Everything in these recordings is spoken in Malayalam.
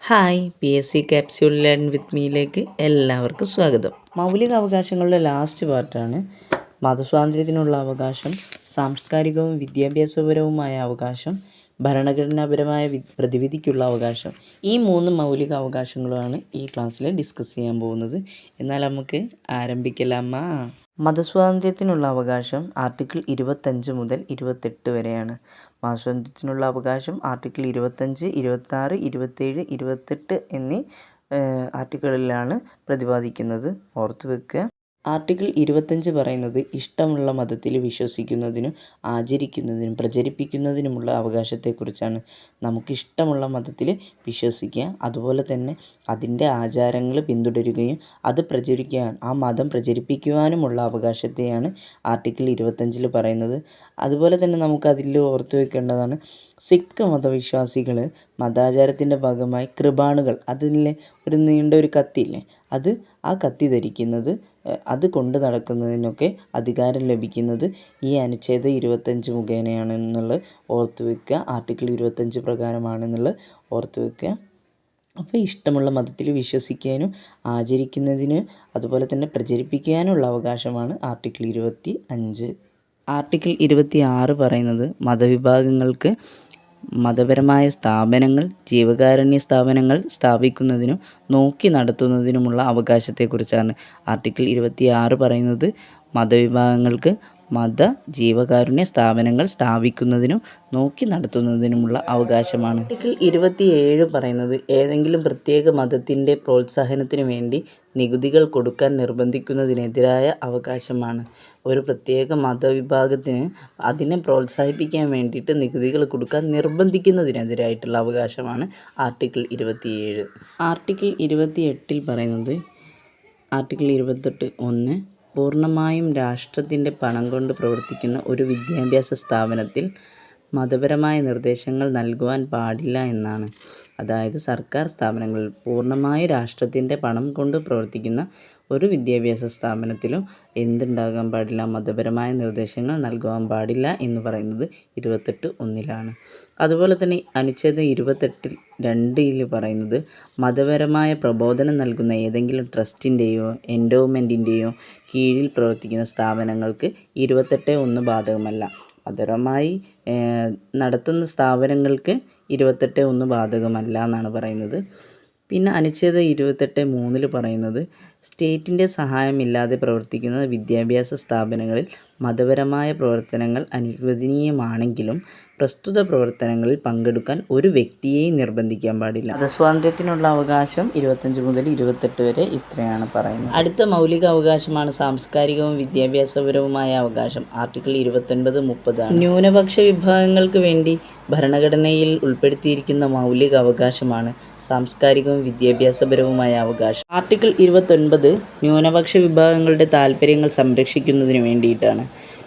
Hi PSC capsule learn with മീയിലേക്ക് എല്ലാവർക്കും സ്വാഗതം. മൗലിക അവകാശങ്ങളുടെ ലാസ്റ്റ് പാർട്ടാണ് മതസ്വാതന്ത്ര്യത്തിനുള്ള അവകാശം, സാംസ്കാരികവും വിദ്യാഭ്യാസപരവുമായ അവകാശം, ഭരണഘടനാപരമായ പ്രതിവിധിക്കുള്ള അവകാശം. ഈ 3 മൗലിക അവകാശങ്ങളുമാണ് ഈ ക്ലാസ്സിൽ ഡിസ്കസ് ചെയ്യാൻ പോകുന്നത്. എന്നാൽ നമുക്ക് ആരംഭിക്കലാമാ. മതസ്വാതന്ത്ര്യത്തിനുള്ള അവകാശം ആർട്ടിക്കിൾ 25 മുതൽ 28 വരെയാണ്. മതസ്വാതന്ത്ര്യത്തിനുള്ള അവകാശം ആർട്ടിക്കിൾ 25, 26, 27, 28 എന്നീ ആർട്ടിക്കിളിലാണ് പ്രതിപാദിക്കുന്നത്. ഓർത്തു വെക്കുക. ആർട്ടിക്കിൾ 25 പറയുന്നത് ഇഷ്ടമുള്ള മതത്തിൽ വിശ്വസിക്കുന്നതിനും ആചരിക്കുന്നതിനും പ്രചരിപ്പിക്കുന്നതിനുമുള്ള അവകാശത്തെക്കുറിച്ചാണ്. നമുക്കിഷ്ടമുള്ള മതത്തിൽ വിശ്വസിക്കുക, അതുപോലെ തന്നെ അതിൻ്റെ ആചാരങ്ങൾ പിന്തുടരുകയും അത് പ്രചരിക്കാൻ ആ മതം പ്രചരിപ്പിക്കുവാനുമുള്ള അവകാശത്തെയാണ് ആർട്ടിക്കിൾ 25 പറയുന്നത്. അതുപോലെ തന്നെ നമുക്കതിൽ ഓർത്തു വെക്കേണ്ടതാണ്, സിഖ് മതവിശ്വാസികൾ മതാചാരത്തിൻ്റെ ഭാഗമായി കൃപാണുകൾ, അതിലെ ഒരു നീണ്ട ഒരു കത്തിയില്ലേ, ആ കത്തി ധരിക്കുന്നത്, അത് കൊണ്ട് നടക്കുന്നതിനൊക്കെ അധികാരം ലഭിക്കുന്നത് ഈ അനുച്ഛേദം 25 മുഖേനയാണെന്നുള്ളത് ഓർത്തു വെക്കുക. ആർട്ടിക്കിൾ 25 പ്രകാരമാണെന്നുള്ളത് ഓർത്തു വെക്കുക. അപ്പോൾ ഇഷ്ടമുള്ള മതത്തിൽ വിശ്വസിക്കാനും ആചരിക്കുന്നതിന് അതുപോലെ തന്നെ പ്രചരിപ്പിക്കാനുള്ള അവകാശമാണ് ആർട്ടിക്കിൾ 25. ആർട്ടിക്കിൾ 26 പറയുന്നത് മതവിഭാഗങ്ങൾക്ക് മതപരമായ സ്ഥാപനങ്ങൾ, ജീവകാരുണ്യ സ്ഥാപനങ്ങൾ സ്ഥാപിക്കുന്നതിനും നോക്കി നടത്തുന്നതിനുമുള്ള അവകാശത്തെക്കുറിച്ചാണ്. ആർട്ടിക്കിൾ 26 പറയുന്നത് മതവിഭാഗങ്ങൾക്ക് ജീവകാരുണ്യ സ്ഥാപനങ്ങൾ സ്ഥാപിക്കുന്നതിനും നോക്കി നടത്തുന്നതിനുമുള്ള അവകാശമാണ്. ആർട്ടിക്കിൾ 27 പറയുന്നത് ഏതെങ്കിലും പ്രത്യേക മതത്തിൻ്റെ പ്രോത്സാഹനത്തിനു വേണ്ടി നികുതികൾ കൊടുക്കാൻ നിർബന്ധിക്കുന്നതിനെതിരായ അവകാശമാണ്. ഒരു പ്രത്യേക മതവിഭാഗത്തിന് അതിനെ പ്രോത്സാഹിപ്പിക്കാൻ വേണ്ടിയിട്ട് നികുതികൾ കൊടുക്കാൻ നിർബന്ധിക്കുന്നതിനെതിരായിട്ടുള്ള അവകാശമാണ് ആർട്ടിക്കിൾ 27. ആർട്ടിക്കിൾ 28 പറയുന്നത്, ആർട്ടിക്കിൾ 28(1) പൂർണ്ണമായും രാഷ്ട്രത്തിൻ്റെ പണം കൊണ്ട് പ്രവർത്തിക്കുന്ന ഒരു വിദ്യാഭ്യാസ സ്ഥാപനത്തിൽ മതപരമായ നിർദ്ദേശങ്ങൾ നൽകുവാൻ പാടില്ല എന്നാണ്. അതായത് സർക്കാർ സ്ഥാപനങ്ങളിൽ പൂർണ്ണമായി രാഷ്ട്രത്തിൻ്റെ പണം കൊണ്ട് പ്രവർത്തിക്കുന്ന ഒരു വിദ്യാഭ്യാസ സ്ഥാപനത്തിലും എന്തുണ്ടാകാൻ പാടില്ല, മതപരമായ നിർദ്ദേശങ്ങൾ നൽകുവാൻ പാടില്ല എന്ന് പറയുന്നത് 28(1) അതുപോലെ തന്നെ അനുച്ഛേദം 28(2) പറയുന്നത് മതപരമായ പ്രബോധനം നൽകുന്ന ഏതെങ്കിലും ട്രസ്റ്റിൻ്റെയോ എൻഡോവ്മെൻറ്റിൻ്റെയോ കീഴിൽ പ്രവർത്തിക്കുന്ന സ്ഥാപനങ്ങൾക്ക് 28(1) ബാധകമല്ല. മതപരമായി നടത്തുന്ന സ്ഥാപനങ്ങൾക്ക് 28(1) ബാധകമല്ല എന്നാണ് പറയുന്നത്. പിന്നെ അനുച്ഛേദം 28(3) പറയുന്നത് സ്റ്റേറ്റിൻ്റെ സഹായമില്ലാതെ പ്രവർത്തിക്കുന്ന വിദ്യാഭ്യാസ സ്ഥാപനങ്ങളിൽ മതപരമായ പ്രവർത്തനങ്ങൾ അനുവദനീയമാണെങ്കിലും പ്രസ്തുത പ്രവർത്തനങ്ങളിൽ പങ്കെടുക്കാൻ ഒരു വ്യക്തിയെയും നിർബന്ധിക്കാൻ പാടില്ല. മതസ്വാതന്ത്ര്യത്തിനുള്ള അവകാശം 25 മുതൽ 28 വരെ ഇത്രയാണ് പറയുന്നത്. അടുത്ത മൗലിക അവകാശമാണ് സാംസ്കാരികവും വിദ്യാഭ്യാസപരവുമായ അവകാശം. ആർട്ടിക്കിൾ 29, 30 ആണ്. ന്യൂനപക്ഷ വിഭാഗങ്ങൾക്ക് വേണ്ടി ഭരണഘടനയിൽ ഉൾപ്പെടുത്തിയിരിക്കുന്ന മൗലിക അവകാശമാണ് സാംസ്കാരികവും വിദ്യാഭ്യാസപരവുമായ അവകാശം. ആർട്ടിക്കിൾ 29 ന്യൂനപക്ഷ വിഭാഗങ്ങളുടെ താൽപ്പര്യങ്ങൾ സംരക്ഷിക്കുന്നതിന് വേണ്ടിയിട്ടാണ്.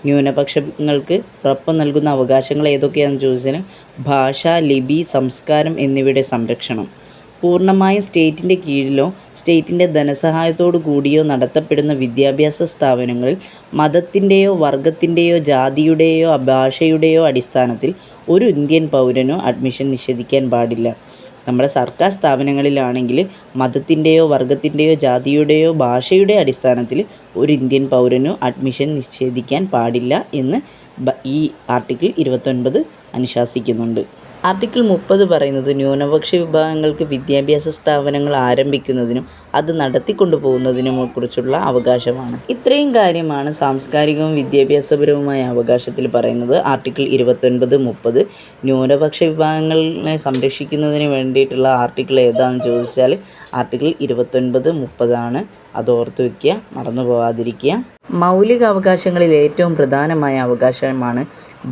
ന്യൂനപക്ഷങ്ങൾക്ക് ഉറപ്പ് നൽകുന്ന അവകാശങ്ങൾ ഏതൊക്കെയാണെന്ന് ചോദിച്ചാൽ ഭാഷ, ലിപി, സംസ്കാരം എന്നിവയുടെ സംരക്ഷണം. പൂർണ്ണമായും സ്റ്റേറ്റിൻ്റെ കീഴിലോ സ്റ്റേറ്റിൻ്റെ ധനസഹായത്തോടു കൂടിയോ നടത്തപ്പെടുന്ന വിദ്യാഭ്യാസ സ്ഥാപനങ്ങളിൽ മതത്തിൻ്റെയോ വർഗത്തിൻ്റെയോ ജാതിയുടെയോ ഭാഷയുടെയോ അടിസ്ഥാനത്തിൽ ഒരു ഇന്ത്യൻ പൗരനോ അഡ്മിഷൻ നിഷേധിക്കാൻ പാടില്ല. നമ്മുടെ സർക്കാർ സ്ഥാപനങ്ങളിലാണെങ്കിൽ മതത്തിൻ്റെയോ വർഗത്തിൻ്റെയോ ജാതിയുടെയോ ഭാഷയുടെ അടിസ്ഥാനത്തിൽ ഒരു ഇന്ത്യൻ പൗരനോ അഡ്മിഷൻ നിഷേധിക്കാൻ പാടില്ല എന്ന് ഈ ആർട്ടിക്കിൾ 29 അനുശാസിക്കുന്നുണ്ട്. ആർട്ടിക്കിൾ 30 പറയുന്നത് ന്യൂനപക്ഷ വിഭാഗങ്ങൾക്ക് വിദ്യാഭ്യാസ സ്ഥാപനങ്ങൾ ആരംഭിക്കുന്നതിനും അത് നടത്തിക്കൊണ്ടു പോകുന്നതിനും കുറിച്ചുള്ള അവകാശമാണ്. ഇത്രയും കാര്യമാണ് സാംസ്കാരികവും വിദ്യാഭ്യാസപരവുമായ അവകാശത്തിൽ പറയുന്നത്. ആർട്ടിക്കിൾ 29, 30 ന്യൂനപക്ഷ വിഭാഗങ്ങളെ സംരക്ഷിക്കുന്നതിന് വേണ്ടിയിട്ടുള്ള ആർട്ടിക്കിൾ ഏതാണെന്ന് ചോദിച്ചാൽ ആർട്ടിക്കിൾ 29, 30 ആണ്. അത് ഓർത്ത് വയ്ക്കുക, മറന്നു പോകാതിരിക്കുക. മൗലിക അവകാശങ്ങളിൽ ഏറ്റവും പ്രധാനമായ അവകാശമാണ്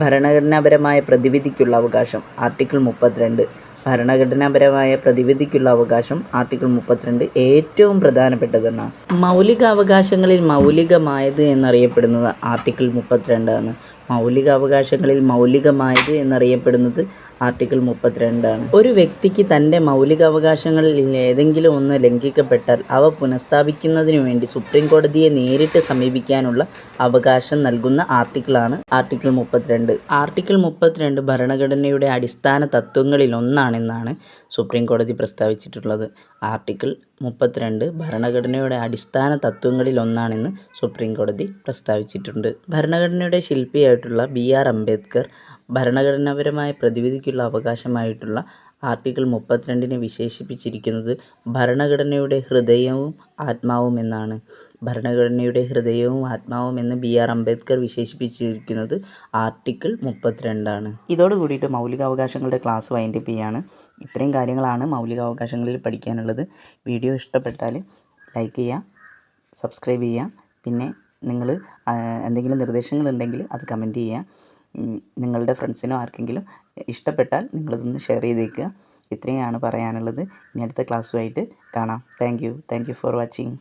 ഭരണഘടനാപരമായ പ്രതിവിധിക്കുള്ള അവകാശം. ആർട്ടിക്കിൾ 32 ഭരണഘടനാപരമായ പ്രതിവിധിക്കുള്ള അവകാശം. ആർട്ടിക്കിൾ 32 ഏറ്റവും പ്രധാനപ്പെട്ടതാണ്. മൗലിക അവകാശങ്ങളിൽ മൗലികമായത് എന്നറിയപ്പെടുന്നത് ആർട്ടിക്കിൾ 32 ആണ്. മൗലിക അവകാശങ്ങളിൽ മൗലികമായത് എന്നറിയപ്പെടുന്നത് ആർട്ടിക്കിൾ 32 ഒരു വ്യക്തിക്ക് തൻ്റെ മൗലികാവകാശങ്ങളിൽ ഏതെങ്കിലും ഒന്ന് ലംഘിക്കപ്പെട്ടാൽ അവ പുനഃസ്ഥാപിക്കുന്നതിനു വേണ്ടി സുപ്രീം കോടതിയെ നേരിട്ട് സമീപിക്കാനുള്ള അവകാശം നൽകുന്ന ആർട്ടിക്കിളാണ് ആർട്ടിക്കിൾ 32. ആർട്ടിക്കിൾ 32 ഭരണഘടനയുടെ അടിസ്ഥാന തത്വങ്ങളിലൊന്നാണെന്നാണ് സുപ്രീം കോടതി പ്രസ്താവിച്ചിട്ടുള്ളത്. ആർട്ടിക്കിൾ 32 ഭരണഘടനയുടെ അടിസ്ഥാന തത്വങ്ങളിലൊന്നാണെന്ന് സുപ്രീം കോടതി പ്രസ്താവിച്ചിട്ടുണ്ട്. ഭരണഘടനയുടെ ശില്പിയായിട്ടുള്ള B.R. അംബേദ്കർ ഭരണഘടനാപരമായ പ്രതിവിധിക്കുള്ള അവകാശമായിട്ടുള്ള ആർട്ടിക്കിൾ 32 വിശേഷിപ്പിച്ചിരിക്കുന്നത് ഭരണഘടനയുടെ ഹൃദയവും ആത്മാവും എന്നാണ്. ഭരണഘടനയുടെ ഹൃദയവും ആത്മാവും എന്ന് B.R. അംബേദ്കർ വിശേഷിപ്പിച്ചിരിക്കുന്നത് ആർട്ടിക്കിൾ 32 ഇതോട് കൂടിയിട്ട് മൗലികാവകാശങ്ങളുടെ ക്ലാസ് വൈൻഡപ്പ് ചെയ്യാണ്. ഇത്രയും കാര്യങ്ങളാണ് മൗലികാവകാശങ്ങളിൽ പഠിക്കാനുള്ളത്. വീഡിയോ ഇഷ്ടപ്പെട്ടാൽ ലൈക്ക് ചെയ്യുക, സബ്സ്ക്രൈബ് ചെയ്യുക. പിന്നെ നിങ്ങൾ എന്തെങ്കിലും നിർദ്ദേശങ്ങളുണ്ടെങ്കിൽ അത് കമൻറ്റ് ചെയ്യുക. നിങ്ങളുടെ ഫ്രണ്ട്സിനോ ആർക്കെങ്കിലും ഇഷ്ടപ്പെട്ടാൽ നിങ്ങളിതൊന്ന് ഷെയർ ചെയ്തേക്കുക. ഇത്രയാണ് പറയാനുള്ളത്. ഇനി അടുത്ത ക്ലാസ്സുമായിട്ട് കാണാം. Thank you for watching.